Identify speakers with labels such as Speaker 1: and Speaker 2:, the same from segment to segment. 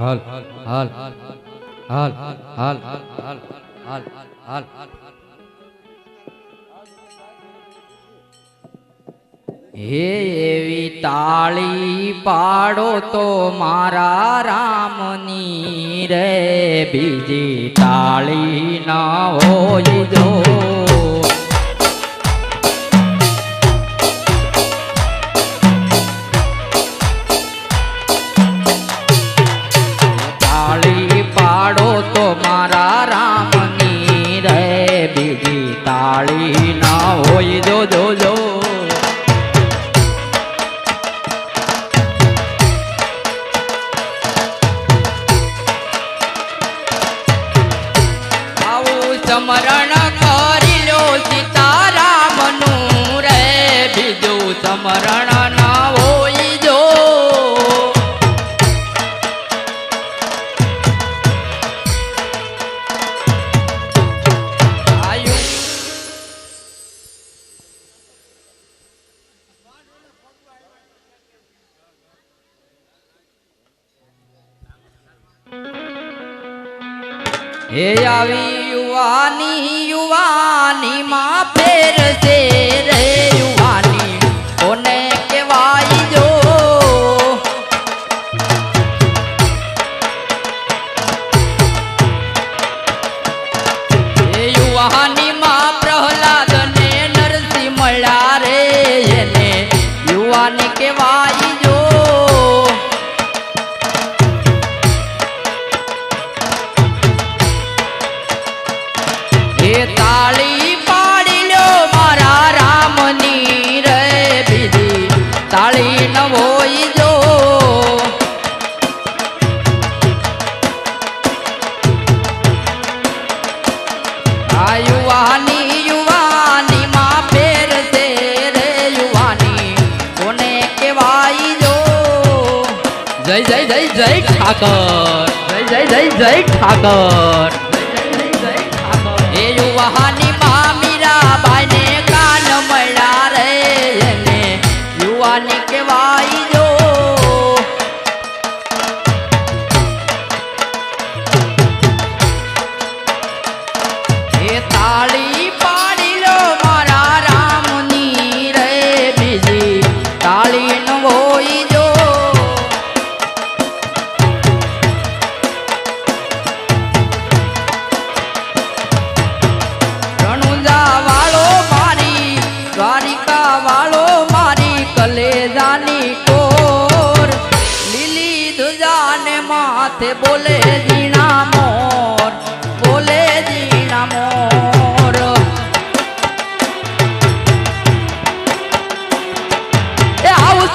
Speaker 1: હાલ હાલ હાલ હાલ હાલ હાલ હાલ હાલ હે એવી તાળી પાડો તો મારા રામની રે બીજી તાળી ના હોય જો તાળી પાડો તો મારા રામની રે બીજી તાળી ના હોય જો જો જો સમરણ કરી લો સીતારામનું રે બીજું સમરણ ના હોય જો હે આવી યુવાની માં ફેર છે રે યુવાની કોને કહેવાય જો હે યુવાની માં પ્રહલાદ ને નરસિંહ મળ્યા રે એને યુવાની કહેવાય જો તાળી પાડી લો મારા રામની રે બીજી તાળી ન હોય જો આ યુવાની માં ફેર છે રે યુવાની કોને કહેવાય જો જય જય જય જય ઠાકર જય જય જય જય ઠાકર યુવાની માં મીરાબાઈ ને કાન મળ્યા રે એને યુવાની કહેવાય જો એ તાળી પાડી લો મારા રામની રે બીજી તાળી ન હોય જો દ્વારિકા વાળો મારી કલેજાની કોર લીલી ધુજાને માથે બોલે જીણા મોર બોલે જીણા મોર એ આવું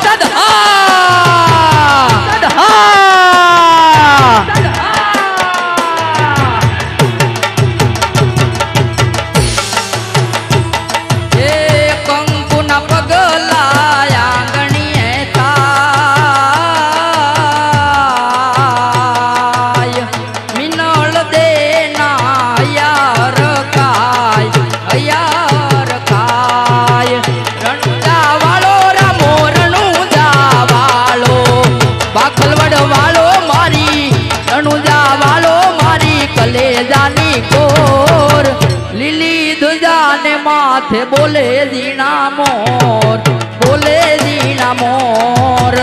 Speaker 1: કલેજાની કોર લીલી ધુજાને માથે બોલે જીણા મોર બોલે જીણા મોર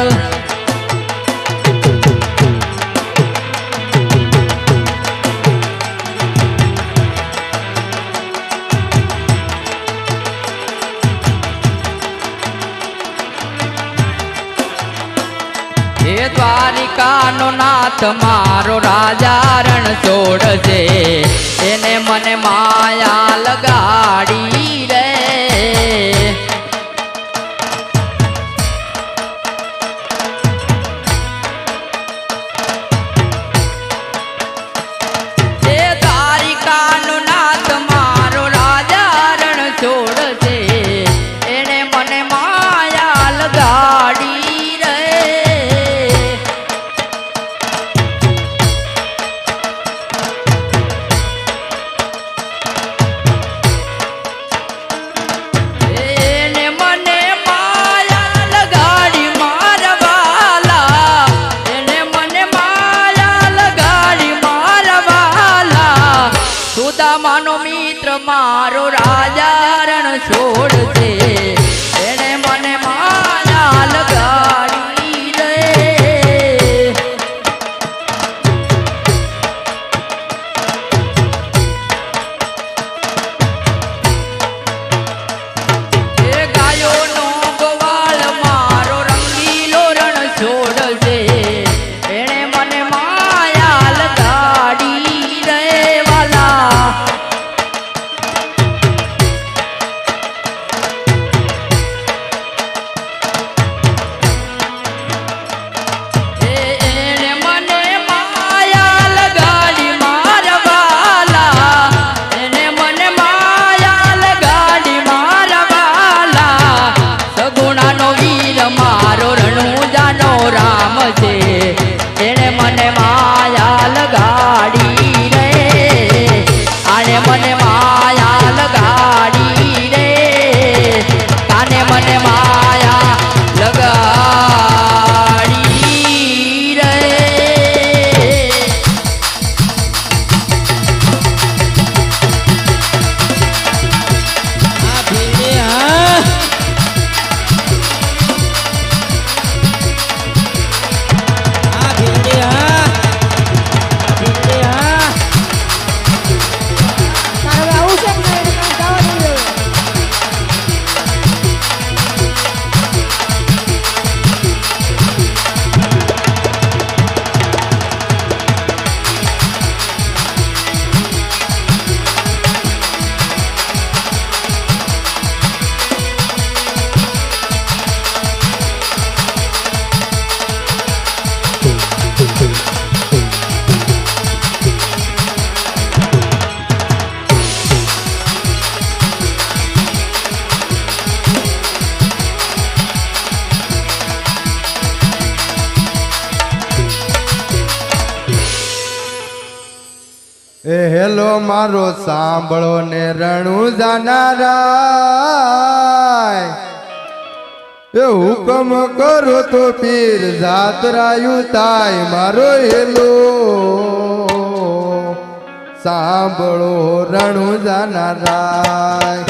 Speaker 1: હે દ્વારિકાનો નાથ મારો રાજા રણ છોડશે એને મને માયા લગાડી રે હે દ્વારિકાનો નાથ મારો રાજા રણ છોડશે એને મને માયા લગાડી સુદામાનો મિત્ર મારો રાજા રણ છોડશે એને મને માયા લગાડી રે એ ગાયોનો ગોવાળ મારો રંગીલો રણ છોડશે એને મને માયા લગાડી રે વાલા એને મને માયા લગાડી મારા વાલા એને મને માયા લગાડી મારા વાલા સગુણાનો વીર મારો રણુજાનો રામ છે એને મને માયા લગાડી રે આને મને માયા લગાડી રે કાને મને માયા લગાડી રે
Speaker 2: આ ભીડે હા આ ભીડે હા ભીડે હા
Speaker 3: તારે આવું છે ને એને કાંઈ જવા નહીં દેવું.
Speaker 4: એ હેલો મારો સાંભળો ને રણું જાનારાય એ હુકમ કરો તો પીર જાતરાયું થાય મારો હેલો સાંભળો રણું જાનારાય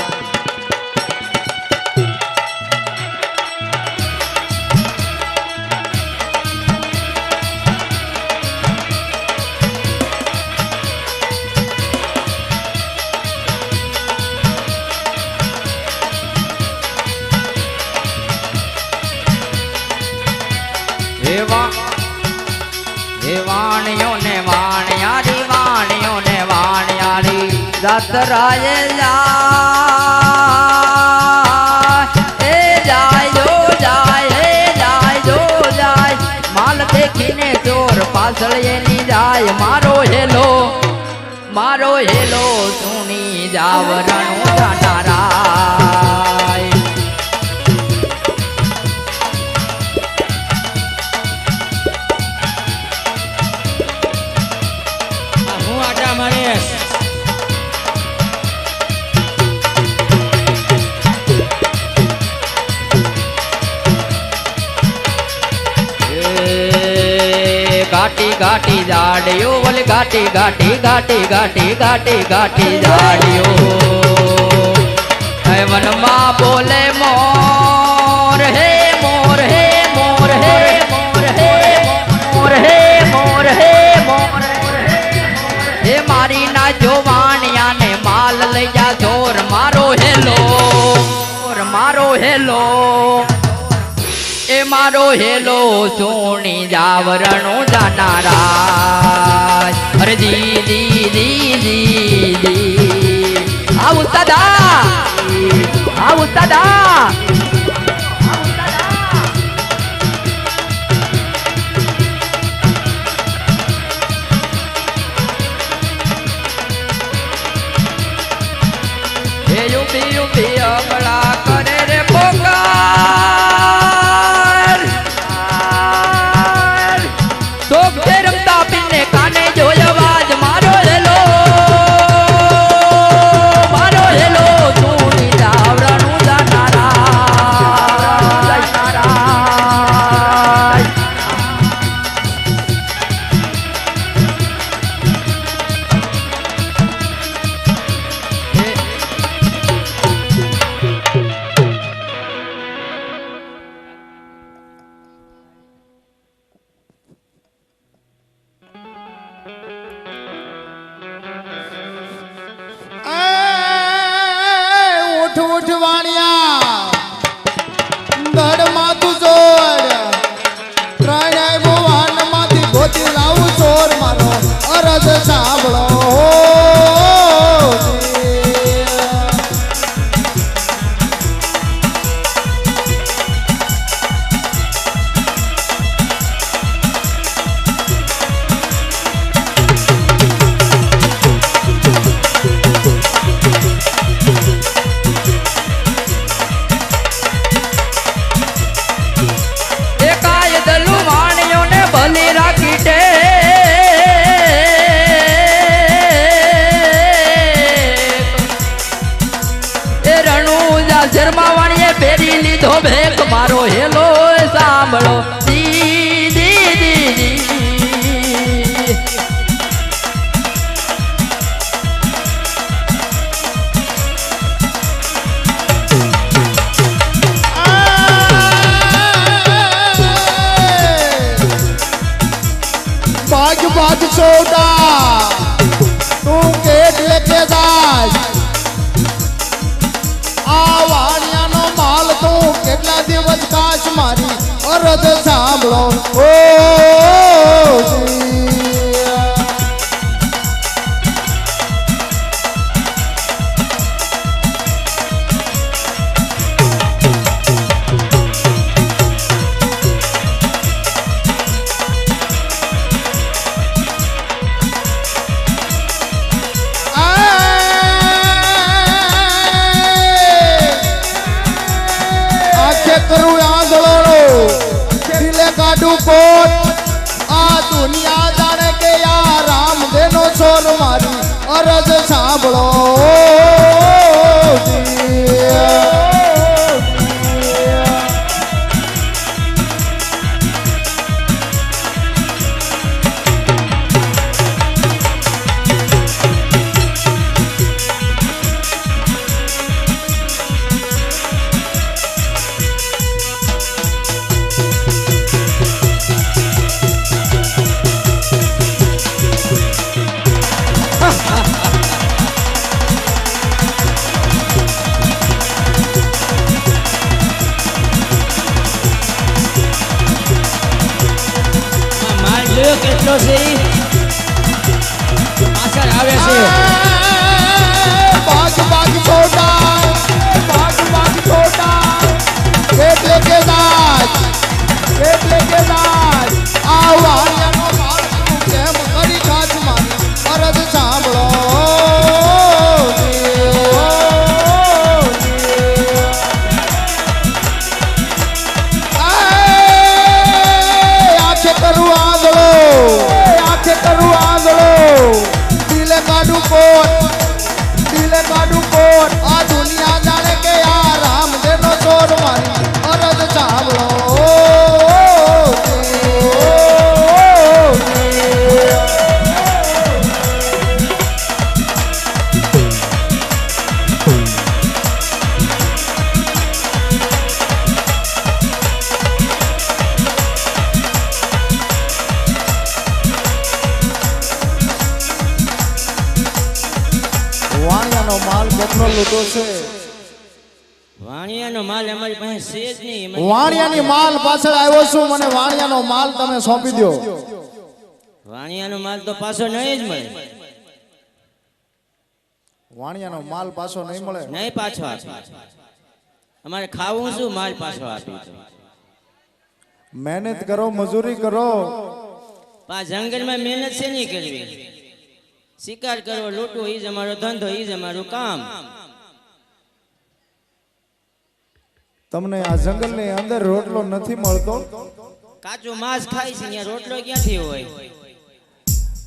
Speaker 1: હે વાણિયો ને વાણિયારી વાણિયો ને વાણિયારી જાતરાએ જાય એ જાય હે જાય જો જાય માલ દેખીને ચોર પાછળ એની જાય મારો હેલો સુણી જાવરણું જાનારાય
Speaker 2: હું આટા મારીશ
Speaker 1: ઘાટી ઘાટી જાડિયો બોલે ઘાટી ઘાટી ઘાટી ઘાટી ઘાટી ઘાટી જાડિયો હે વનમાં બોલે મોર હે મોર હે મોર હે મોર હે મોર હે મોર હે મોર હે મારી ના જોવાણિયા ને માલ લઈ જા ચોર મારો હેલો એ મારો હેલો સોણી જાવરણો જાનારા અરે જી જી જી જી જી આવું સદા હે યુપી યુપી અબળા કરે રે પોકાર શોક છે રમતા પીને કાને જોય અવાજ મારો હેલો સોની જાવરણું જાનારા
Speaker 5: ઉઠ વાણિયા ધડ માથું જોડ ત્રણેય ભુવન માંથી ગોતી લાવું ચોર મારો અરજ સાંભળો
Speaker 1: એકાય દલુ વાણિયોને ભલી રાખી દે એ રણુજા શર્મા વાણીએ પહેરી લીધો ભેખ મારો હેલો સાંભળો દી દી દી દી
Speaker 5: ભાગ ભાગ સોડા તું કેટ લેકે જાય આ વાણિયાનો માલ તું કેટલા દિવસ કાશ મારી અરજ સાંભળો ઓ કરું આંધળો દિલે કાઢું કોટ આ દુનિયા જાણે કે આ રામ દેનો સોર મારી અરજ સાંભળો
Speaker 2: માલ જોયો કેટલો છે ઈ? પાછળ આવે છે
Speaker 5: ભાગ ભાગ છોટા ભાગ ભાગ છોટા એટલે કે દાજ આ વાણિયાનો માલ તું કેમ કરી ખાત મારી અરજ સાંભળો આંખે કરું આંધળો દિલે કાઢું કોટ આ દુનિયા જાણે કે આ રામ દેનો ચોર મારી અરજ સાંભળો વાણિયાનો માલ કેટલો લૂંટો છે
Speaker 2: વાણિયાનો માલ અમારી પાસે છે જ નહીં.
Speaker 5: વાણિયાની માલ પાછળ આવ્યો છું મને વાણિયાનો માલ તમે સોંપી દો
Speaker 2: વાણિયાનો માલ તો પાછો નહીં જ મળે.
Speaker 5: વાણિયાનો માલ પાછો નહીં મળે
Speaker 2: નહીં પાછો આપે. અમારે ખાવું શું માલ પાછો આપી તો?
Speaker 5: મહેનત કરો મજૂરી કરો
Speaker 2: આ જંગલમાં મહેનત છે નહીં કરવી. શિકાર કરવો લૂંટવો ઈ જ અમારો ધંધો, ઈ જ અમારું કામ.
Speaker 5: તમને આ જંગલની અંદર રોટલો નથી મળતો
Speaker 2: કાચું માંસ ખાય છે ત્યાં રોટલો ક્યાંથી હોય?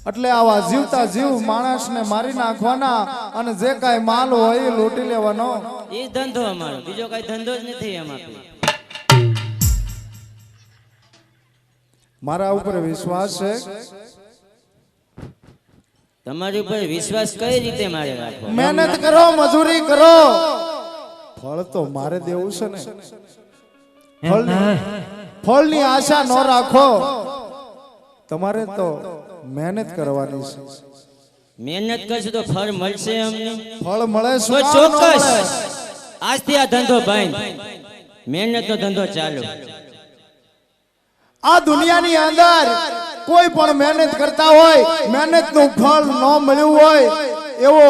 Speaker 5: એટલે આવા જીવતા જીવ માણસને મારી નાખવાના અને જે કાંઈ માલ હોય એ લૂંટી લેવાનો
Speaker 2: ઈ જ ધંધો અમારો, બીજો કઈ ધંધો જ નથી એમાં.
Speaker 5: મારા ઉપર વિશ્વાસ છે
Speaker 2: તમારી ઉપર વિશ્વાસ કઈ રીતે મારે રાખવો?
Speaker 5: મહેનત કરો મજૂરી કરો ફળ તો મારે દેવું છે ને ફળની આશા ન રાખો તમારે તો મહેનત કરવાની છે
Speaker 2: મહેનત કરશું તો ફળ મળશે અમને.
Speaker 5: ફળ મળે
Speaker 2: તો
Speaker 5: શું
Speaker 2: ચોક્કસ આજથી આ ધંધો બંધ, મહેનતનો ધંધો ચાલુ.
Speaker 5: આ દુનિયાની અંદર કોઈ પણ મહેનત કરતા હોય, મહેનતનું ફળ ન મળ્યું હોય એવો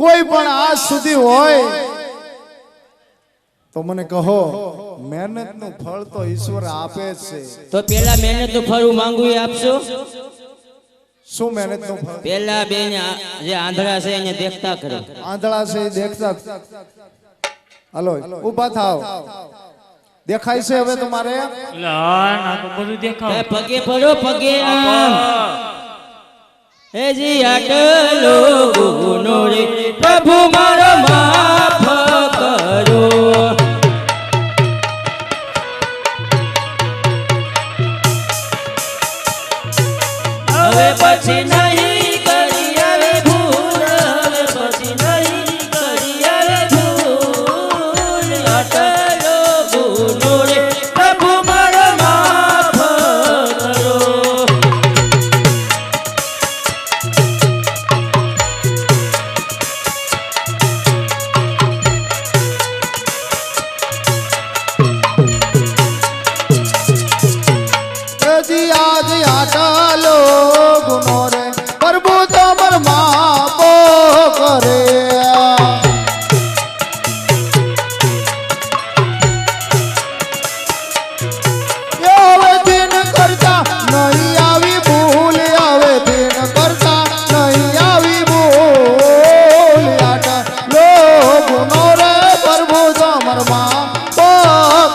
Speaker 5: કોઈ પણ આજ સુધી હોય તો મને કહો, મહેનતનું ફળ તો ઈશ્વર આપે જ છે.
Speaker 2: તો પેલા મહેનતનું ફળ હું માંગુ એ આપશો?
Speaker 5: શું મહેનતનું ફળ?
Speaker 2: પેલા બે જે આંધળા છે એને દેખતા કરો.
Speaker 5: આંધળા છે એ દેખતા. હલો, ઊભા થાવ. દેખાય છે હવે તમારે?
Speaker 2: એ પગે પડો, પગે આમ. હે જી આટલો ગુનો રે પ્રભુ મારો માફ કરો. હવે પછી નહીં કરી આવે ભૂલ, હવે પછી નહીં કરી આવે ભૂલ. આટલો ગુનો રે પ્રભુ મારો માફ કરો.
Speaker 5: હજી આજ આટલો ગુનો રે પ્રભુ તમર માપો કરે. હવે દિન કરતા નહીં આવી ભૂલ, હવે દિન કરતા નહીં આવી ભૂલ. આટલો ગુનો રે પ્રભુ તમર માપો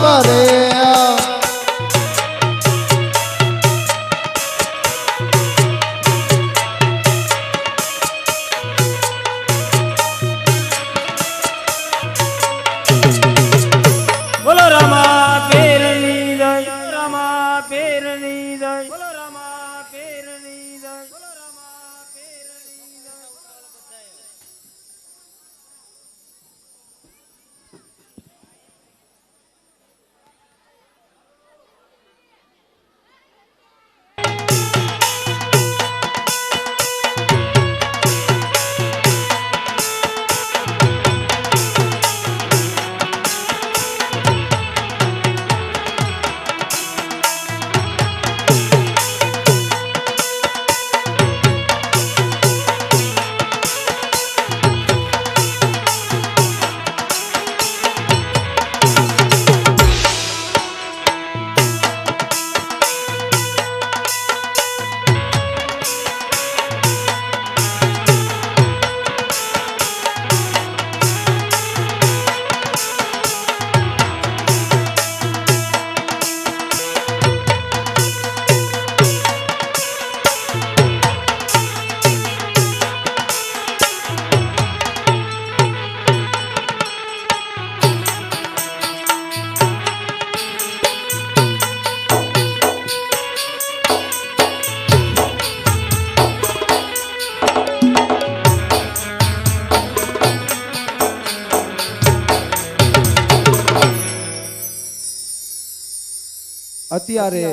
Speaker 5: કરે.
Speaker 2: બોલો રામા પીરની જય, રામા પીરની જય, બોલો રામા પીરની જય, બોલો રામા પીરની જય.
Speaker 5: અત્યારે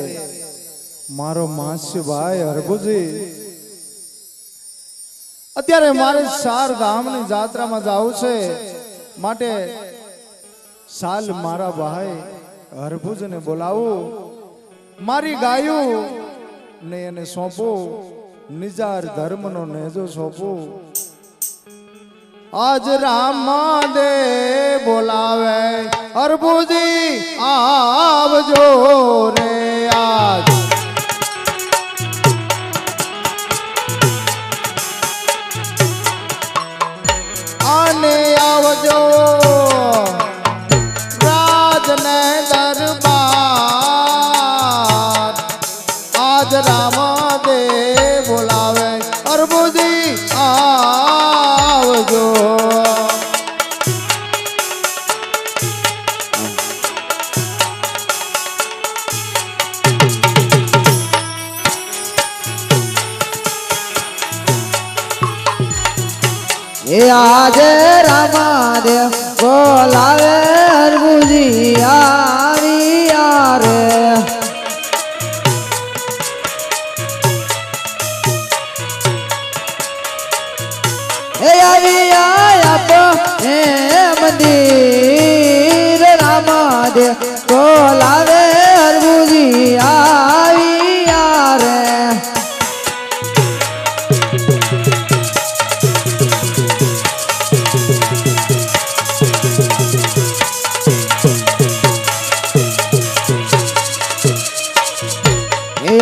Speaker 5: મારો માસીભાઈ હરભુજી, અત્યારે મારે સાર ગામની જાત્રામાં જવું છે, માટે સાલ મારા ભાઈ હરભુજને બોલાવું, મારી ગાયું ને એને સોંપું, નિજાર ધર્મનો નેજો સોંપું. આજ રામ દે બોલાવે હરભુજી આવજો રે. આજ આને આવજો રાજને દરબાર. આજ રામ દે બોલાવે હરભુજી આવજો.
Speaker 3: એ આજે રામાદેવ બોલાવે હરભુજી આવ્યા રે. એ આવ્યા એમ મંદિર રામદેવ બોલાવે હરભુજી આવ્યા રે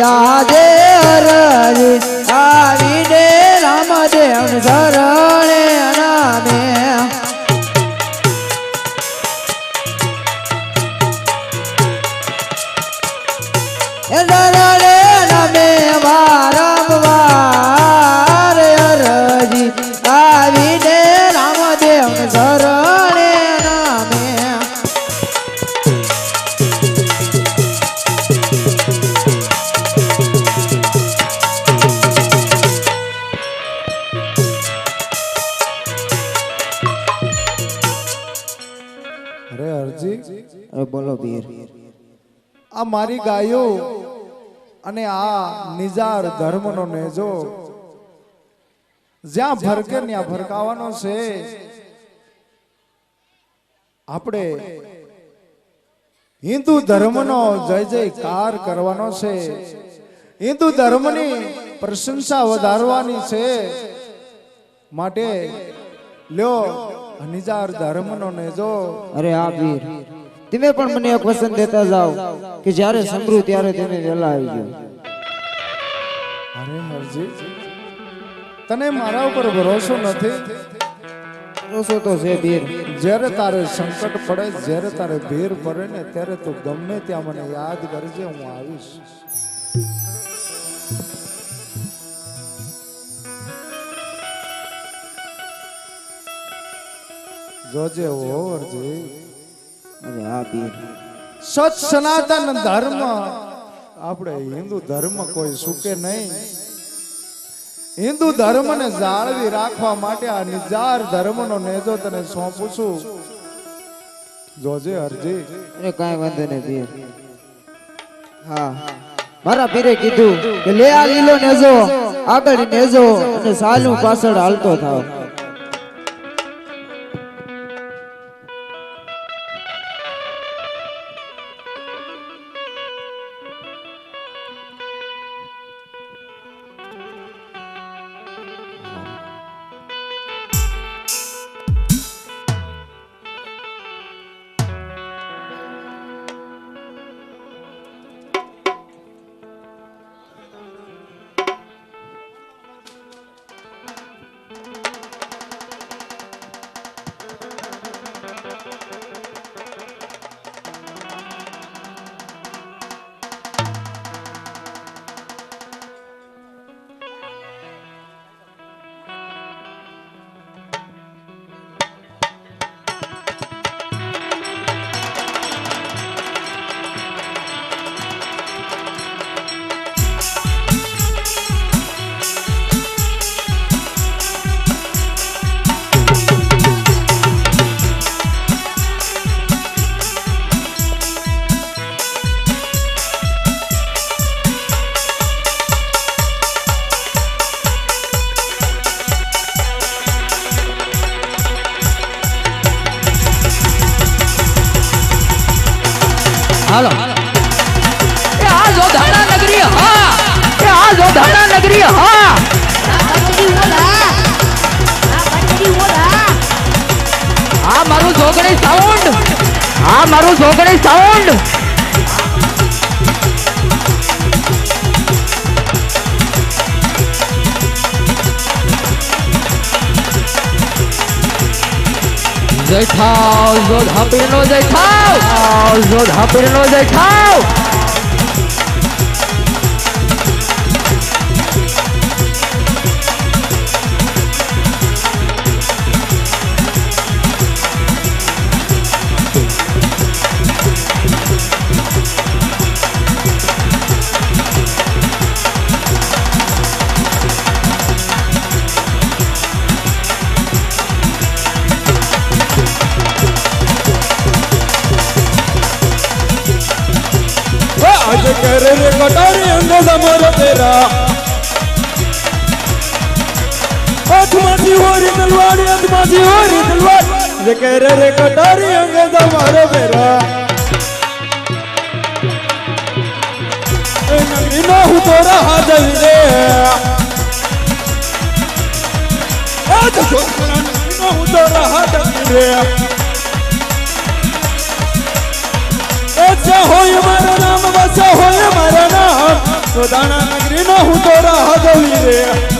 Speaker 3: આજે હરજી આવીને રામદેવ શરણે નામે શરણે નામે વારંવાર હરજી આવીને રામદેવ શરણે નામે
Speaker 5: અરે અરજી
Speaker 3: બોલો વીર
Speaker 5: આ મારી ગાયો અને આ નિજાર ધર્મનો નેજો જ્યાં ભરકે ત્યાં ભરકાવાનો છે. આપણે હિન્દુ ધર્મનો જય જયકાર કરવાનો છે. હિન્દુ ધર્મની પ્રશંસા વધારવાની છે. માટે લ્યો નિજાર ધર્મનો નેજો.
Speaker 3: અરે આ વીર તમે પણ મને એક વચન દેતા જાઓ કે જ્યારે સંભળું ત્યારે તમે વહેલા આવી જાઓ.
Speaker 5: અરે અરજી તને મારા ઉપર ભરોસો નથી?
Speaker 3: ભરોસો તો છે વીર.
Speaker 5: જ્યારે તારે સંકટ પડે, જ્યારે તારે ભીર પડે ને ત્યારે તું ગમે ત્યાં મને યાદ કરજે, હું આવીશ. જોજે ઓરજી.
Speaker 3: અરે આ વીર
Speaker 5: સત સનાતન ધર્મ આપણે હિન્દુ ધર્મ કોઈ સુકે નહીં. હિન્દુ ધર્મને જાળવી રાખવા માટે આ નિજાર ધર્મનો નેજો તને સોંપું છું. જોજે અરજી.
Speaker 3: અરે કાંઈ વાંધો નહીં વીર. હા મારા પીરે કીધું કે લે આ લીલો નેજો આગળ નેજો અને સાલું પાછળ હાલતો થાવ.
Speaker 1: હાલો એ આ જોધાણા નગરી હા એ આ જોધાણા નગરી હા આ મારું જોગણી સાઉન્ડ આ મારું જોગણી સાઉન્ડ જય થાવ જોધા પીરનો જય થાવ જોધા પીરનો જય થાવ
Speaker 2: हाथमाची होरी तलवार हाथमाची होरी तलवार जे कह रे कटारी अंगेजा मारो मेरा नगरी ना हूँ तोरा हाथ रे आज नगरी ना हूँ तोरा हाथ रे अच्छा हो हमारा नाम बसा हो हमारा नाम तो दाना नगरी ना हूँ तोरा हाथ रे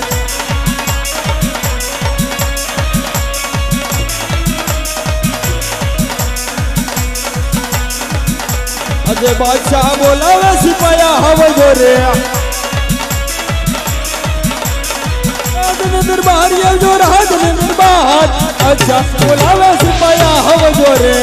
Speaker 2: अजय बादशाह बोला वे सिपाया हव गोरे दरबार ये जो रहा दरबार अच्छा बोला वे सिपाया हव गोरे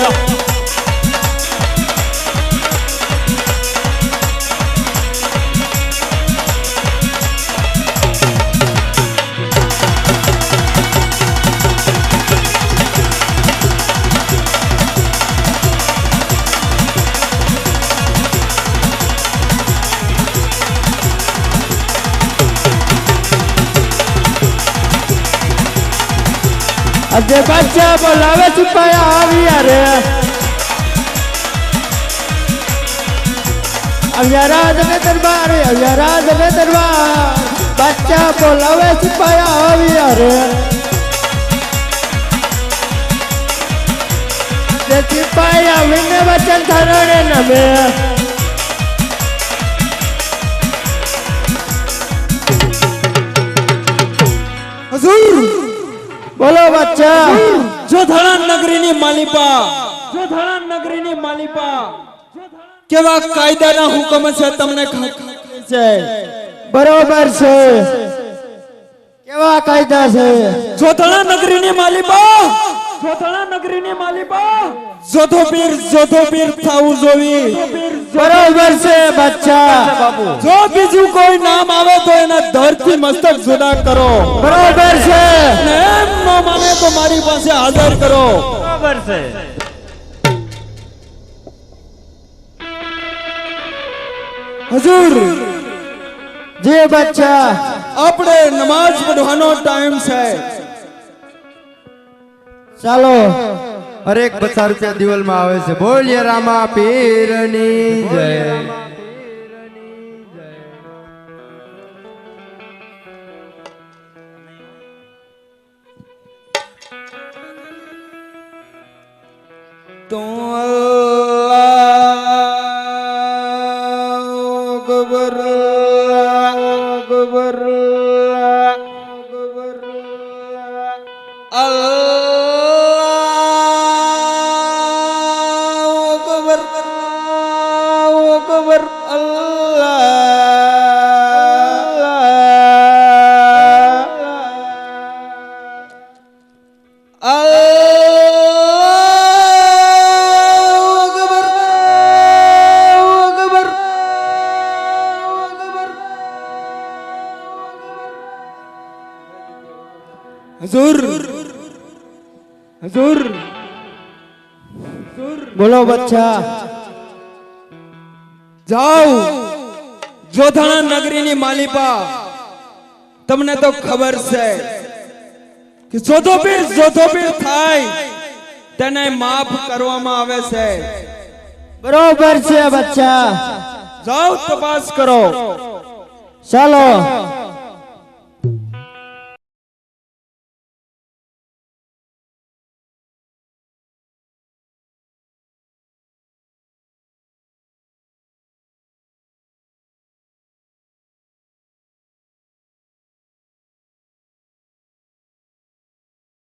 Speaker 2: अजय बादशाह बोलावे सिपाया आविया रे अवियाराज में दरबार अवियाराज में दरबार बादशाह बोलावे सिपाया आविया रे सिपाया विने वचन धरणे नमे हजूर बोलो बच्चा जो धड़न नगरी ની માલિપા કેવા કાયદાના હુકમ છે તમને છે બરોબર છે કેવા કાયદા છે જો ધડન નગરીની માલિપા જોધો પીર થાવું જોવી બરોબર છે બચ્ચા જો બીજું કોઈ નામ આવે તો એના ધરથી મસ્તક જુદા કરો બરોબર છે એમ ન માને તો મારી પાસે હાજર કરો બરોબર છે હજૂર જે બચ્ચા આપણે નમાઝ પઢવાનો ટાઈમ છે ચાલો
Speaker 4: અરે 50 રૂપિયા દિવાલ માં આવે છે બોલીએ રામા પીરની જય
Speaker 2: तो अल्लाह अकबर अकबर अकबर अल्लाह अकबर अकबर हजूर हजूर बोलो बच्चा जाओ જોધાણા નગરીની માલિપા તમને તો ખબર છે કે જોધોપીર થાય તેને માફ કરવામાં આવે છે બરોબર છે બચ્ચા જાઓ તપાસ કરો ચાલો